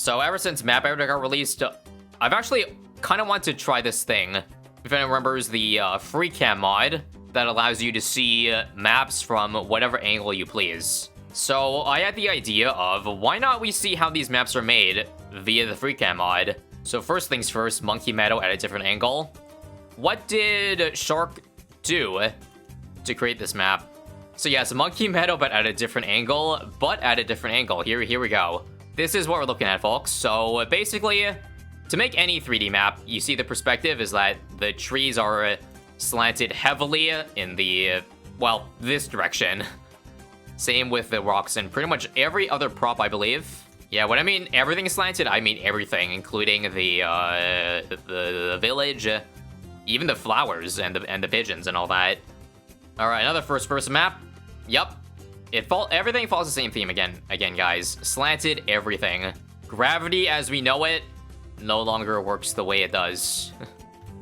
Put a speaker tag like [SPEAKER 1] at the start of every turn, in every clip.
[SPEAKER 1] So ever since Map Editor got released, I've actually kind of wanted to try this thing. If anyone remembers the freecam mod that allows you to see maps from whatever angle you please. So I had the idea of why not we see how these maps are made via the freecam mod. So first things first, Monkey Meadow at a different angle. What did Shark do to create this map? So yes, Monkey Meadow, but at a different angle, Here we go. This is what we're looking at, folks. So basically, to make any 3D map, you see the perspective is that the trees are slanted heavily in the, well, this direction. Same with the rocks and pretty much every other prop, I believe. Yeah, when I mean everything is slanted, I mean everything, including the village, even the flowers and the pigeons and all that. All right, another first-person map. Yep, everything follows the same theme again, guys. Slanted everything. Gravity, as we know it, no longer works the way it does.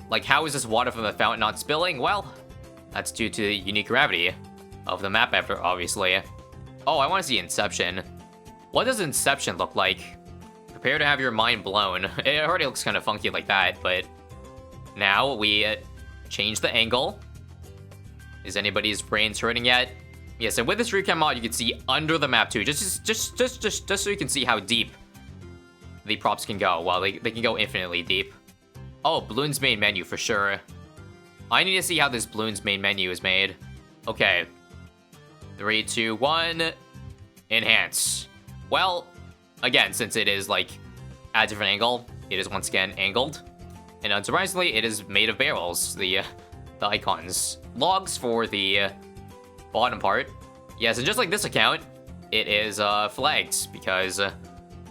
[SPEAKER 1] Like, how is this water from the fountain not spilling? Well, that's due to the unique gravity of the map editor, obviously. Oh, I want to see Inception. What does Inception look like? Prepare to have your mind blown. It already looks kind of funky like that, but now we change the angle. Is anybody's brains hurting yet? Yeah, so with this recam mod, you can see under the map too, just so you can see how deep the props can go. Well, they can go infinitely deep. Oh, Bloons main menu for sure. I need to see how this Bloons main menu is made. Okay. 3, 2, 1. Enhance. Well, again, since it is, like, at a different angle, it is once again angled. And unsurprisingly, it is made of barrels, the icons. Logs for the bottom part. Yes, and just like this account, it is flagged, because I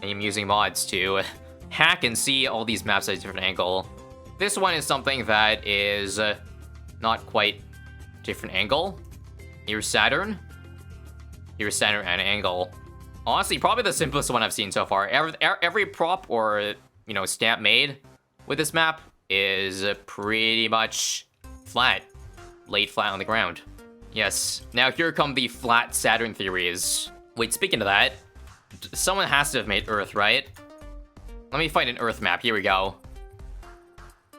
[SPEAKER 1] am using mods to hack and see all these maps at a different angle. This one is something that is not quite different angle. Here's Saturn. Here's Saturn at an angle. Honestly, probably the simplest one I've seen so far. Every prop or, you know, stamp made with this map is pretty much flat. Laid flat on the ground. Yes. Now here come the flat Saturn theories. Wait, speaking of that, someone has to have made Earth, right? Let me find an Earth map. Here we go.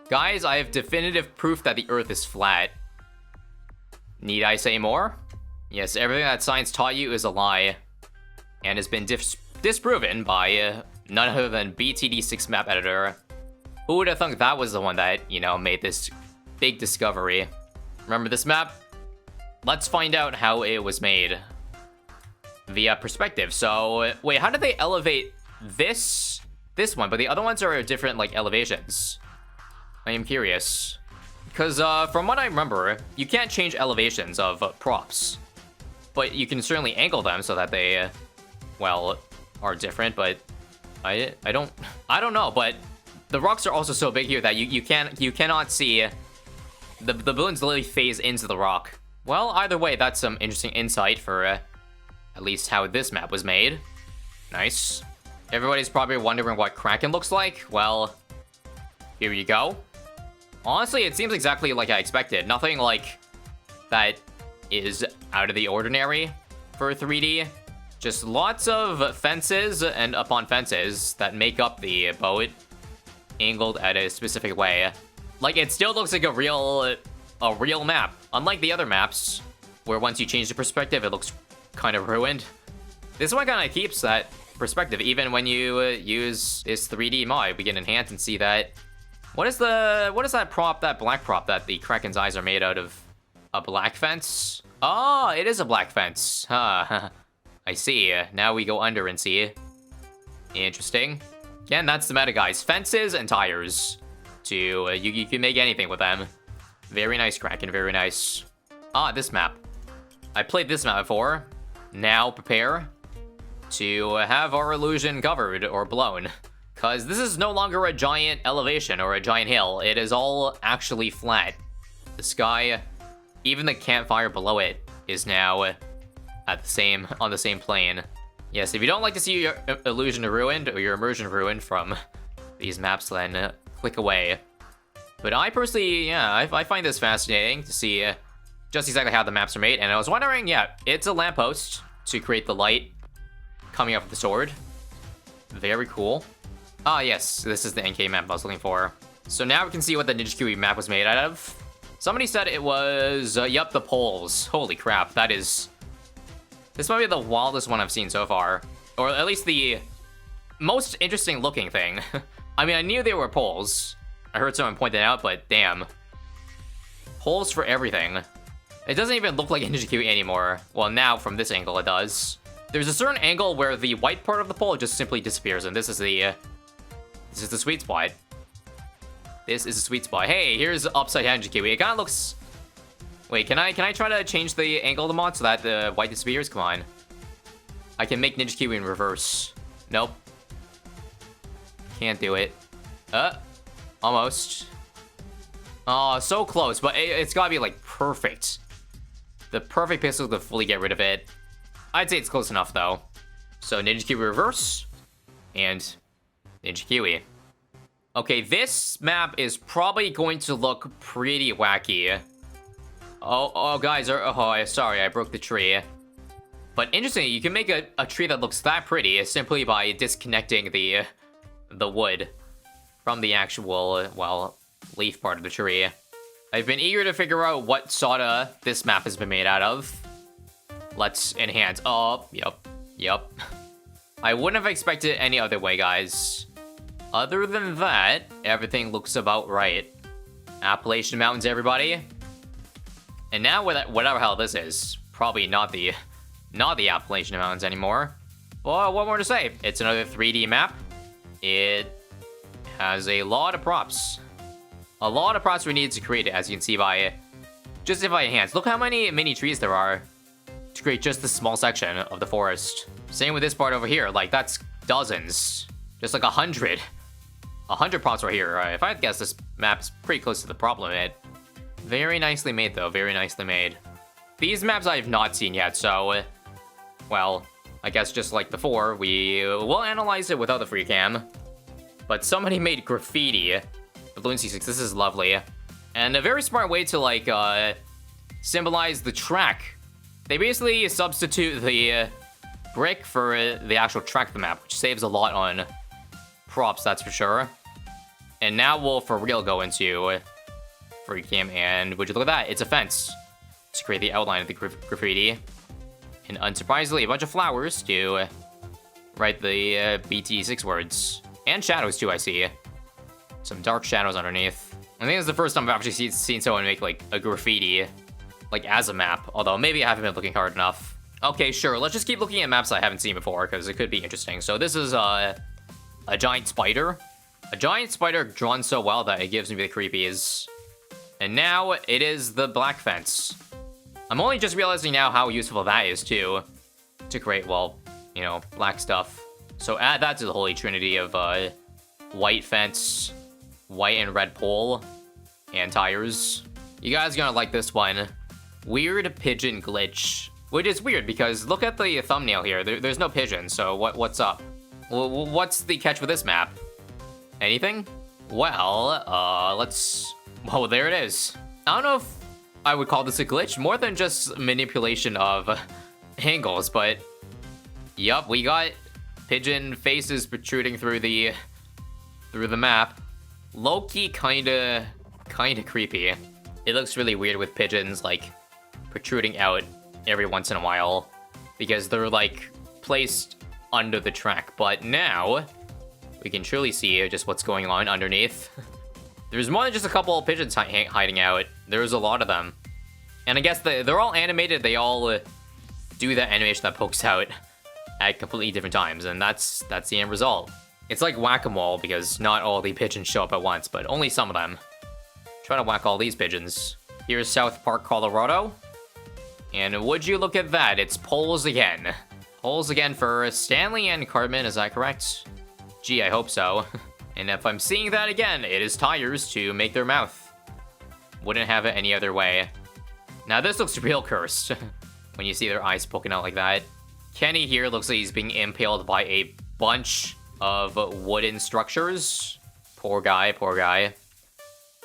[SPEAKER 1] Guys, I have definitive proof that the Earth is flat. Need I say more? Yes, everything that science taught you is a lie. And has been disproven by none other than BTD6 map editor. Who would have thought that was the one that, you know, made this big discovery? Remember this map? Let's find out how it was made. Via perspective. So, wait, how did they elevate this one? But the other ones are at different, like, elevations. I am curious. Because, from what I remember, you can't change elevations of props. But you can certainly angle them so that they, well, are different, but I don't know, but the rocks are also so big here that you cannot see the balloons literally phase into the rock. Well, either way, that's some interesting insight for at least how this map was made. Nice. Everybody's probably wondering what Kraken looks like. Well, here you go. Honestly, it seems exactly like I expected. Nothing like that is out of the ordinary for 3D. Just lots of fences and upon fences that make up the boat, angled at a specific way. Like, it still looks like a real map. Unlike the other maps, where once you change the perspective, it looks kind of ruined. This one kind of keeps that perspective, even when you use this 3D mod. We can enhance and see that. What is that prop, that black prop that the Kraken's eyes are made out of? A black fence? Oh, it is a black fence. Huh. I see. Now we go under and see. Interesting. Again, that's the meta, guys. Fences and tires. You can make anything with them. Very nice, Kraken. Very nice. Ah, this map. I played this map before. Now prepare to have our illusion covered or blown. Because this is no longer a giant elevation or a giant hill. It is all actually flat. The sky, even the campfire below it, is now on the same plane. Yes, if you don't like to see your illusion ruined or your immersion ruined from these maps, then click away. But I personally, yeah, I find this fascinating to see just exactly how the maps are made. And I was wondering, yeah, it's a lamppost to create the light coming off of the sword. Very cool. Ah, yes, this is the NK map I was looking for. So now we can see what the Ninja Kiwi map was made out of. Somebody said it was, yup, the poles. Holy crap, that is... This might be the wildest one I've seen so far. Or at least the most interesting looking thing. I mean, I knew they were poles. I heard someone point that out, but damn. Poles for everything. It doesn't even look like a Ninja Kiwi anymore. Well, now from this angle it does. There's a certain angle where the white part of the pole just simply disappears, and this is the sweet spot. This is a sweet spot. Hey, here's upside down Ninja Kiwi. It kind of looks... Wait, can I try to change the angle of the mod so that the white disappears? Come on. I can make Ninja Kiwi in reverse. Nope. Can't do it. Almost. Oh, so close, but it's gotta be like perfect. The perfect pixel to fully get rid of it. I'd say it's close enough though. So Ninja Kiwi reverse and Ninja Kiwi. Okay, this map is probably going to look pretty wacky. Oh, guys, sorry, I broke the tree. But interestingly, you can make a tree that looks that pretty simply by disconnecting the wood from the actual, well, leaf part of the tree. I've been eager to figure out what sorta this map has been made out of. Let's enhance. Oh, yep. I wouldn't have expected it any other way, guys. Other than that, everything looks about right. Appalachian Mountains, everybody. And now, whatever hell this is, probably not the Appalachian Mountains anymore. Well, what more to say? It's another 3D map. It has a lot of props. A lot of props we needed to create it, as you can see by just if I enhance. Look how many mini trees there are to create just this small section of the forest. Same with this part over here. Like, that's dozens. Just like 100. 100 props right here. If I had to guess, this map's pretty close to the problem it. Very nicely made, though. Very nicely made. These maps I have not seen yet, so... Well, I guess just like before, we will analyze it without the free cam. But somebody made Graffiti. Bloons TD6, this is lovely. And a very smart way to, like, symbolize the track. They basically substitute the brick for the actual track of the map, which saves a lot on props, that's for sure. And now we'll, for real, go into free cam, and would you look at that? It's a fence to create the outline of the graffiti. And unsurprisingly, a bunch of flowers to write the BTD6 words. And shadows, too, I see. Some dark shadows underneath. I think it's the first time I've actually seen someone make, like, a graffiti, like, as a map. Although, maybe I haven't been looking hard enough. Okay, sure, let's just keep looking at maps I haven't seen before, because it could be interesting. So this is, a giant spider. A giant spider drawn so well that it gives me the creepies. And now, it is the black fence. I'm only just realizing now how useful that is, too. To create, well, you know, black stuff. So add that to the holy trinity of, white fence, white and red pole, and tires. You guys are gonna like this one. Weird Pigeon Glitch. Which is weird, because look at the thumbnail here. There's no pigeon, so what's up? What's the catch with this map? Anything? Well, let's... Well, there it is. I don't know if I would call this a glitch, more than just manipulation of angles, but... Yup, we got pigeon faces protruding through the map. Low-key kinda creepy. It looks really weird with pigeons, like, protruding out every once in a while, because they're, like, placed under the track. But now, we can truly see just what's going on underneath. There's more than just a couple of pigeons hiding out. There's a lot of them. And I guess they're all animated. They all do that animation that pokes out at completely different times, and that's the end result. It's like whack-a-mole, because not all the pigeons show up at once, but only some of them. Try to whack all these pigeons. Here's South Park, Colorado. And would you look at that, it's poles again. Poles again for Stanley and Cartman, is that correct? Gee, I hope so. And if I'm seeing that again, it is tires to make their mouth. Wouldn't have it any other way. Now this looks real cursed, when you see their eyes poking out like that. Kenny here looks like he's being impaled by a bunch of wooden structures. Poor guy, poor guy.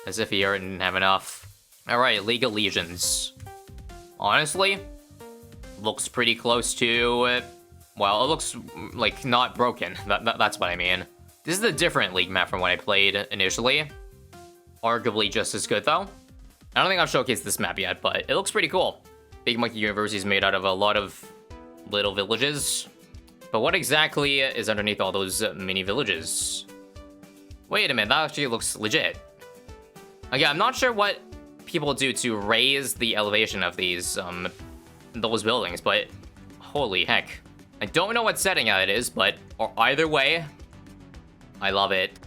[SPEAKER 1] As if he didn't have enough. Alright, League of Legions. Honestly, looks pretty close to... well, it looks like not broken. That's what I mean. This is a different League map from when I played initially. Arguably just as good, though. I don't think I've showcased this map yet, but it looks pretty cool. Big Monkey University is made out of a lot of little villages. But what exactly is underneath all those mini villages? Wait a minute, that actually looks legit. Again, I'm not sure what people do to raise the elevation of these, those buildings, but holy heck. I don't know what setting it is, but either way, I love it.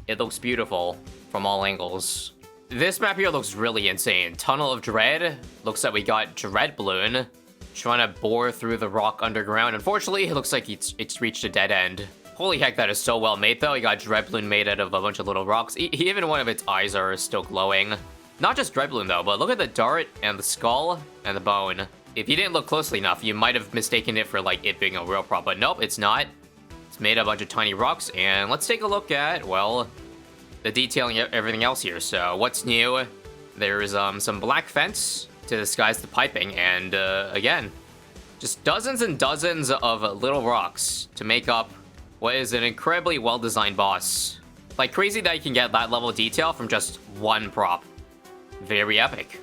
[SPEAKER 1] It looks beautiful from all angles. This map here looks really insane. Tunnel of Dread. Looks like we got Dread Bloon trying to bore through the rock underground. Unfortunately, it looks like it's reached a dead end. Holy heck, that is so well made, though. You got Dread Bloon made out of a bunch of little rocks. Even one of its eyes are still glowing. Not just Dread Bloon, though, but look at the dart and the skull and the bone. If you didn't look closely enough, you might have mistaken it for, like, it being a real prop, but nope, it's not. It's made of a bunch of tiny rocks, and let's take a look at, well, the detailing of everything else here. So, what's new? There's, some black fence to disguise the piping, and, again, just dozens and dozens of little rocks to make up what is an incredibly well-designed boss. Like, crazy that you can get that level of detail from just one prop. Very epic.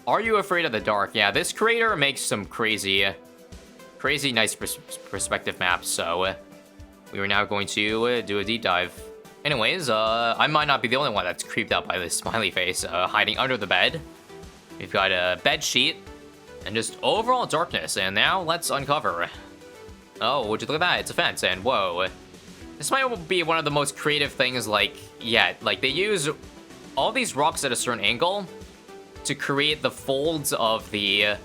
[SPEAKER 1] Are you afraid of the dark? Yeah, this creator makes some crazy nice perspective maps, so we are now going to do a deep dive. Anyways, I might not be the only one that's creeped out by this smiley face hiding under the bed. We've got a bed sheet and just overall darkness, and now let's uncover. Oh, would you look at that? It's a fence, and whoa. This might be one of the most creative things, like, yet. Like, they use all these rocks at a certain angle to create the folds of the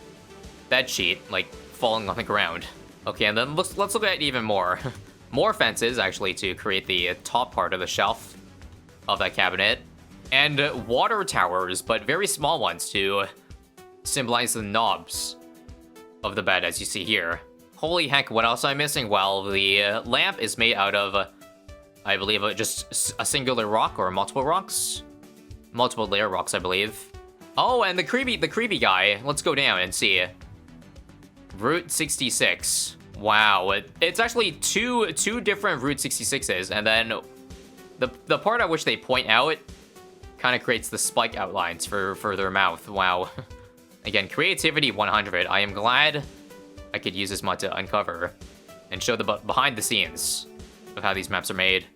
[SPEAKER 1] bed sheet, like, falling on the ground. Okay, and then let's look at even more. More fences, actually, to create the top part of the shelf of that cabinet. And water towers, but very small ones to symbolize the knobs of the bed, as you see here. Holy heck, what else am I missing? Well, the lamp is made out of, I believe, just a singular rock or multiple rocks? Multiple layer rocks, I believe. Oh, and the creepy guy. Let's go down and see. Route 66. Wow, it's actually two different Route 66s, and then the part at which they point out kind of creates the spike outlines for their mouth. Wow. Again, creativity 100. I am glad I could use this mod to uncover and show the behind the scenes of how these maps are made.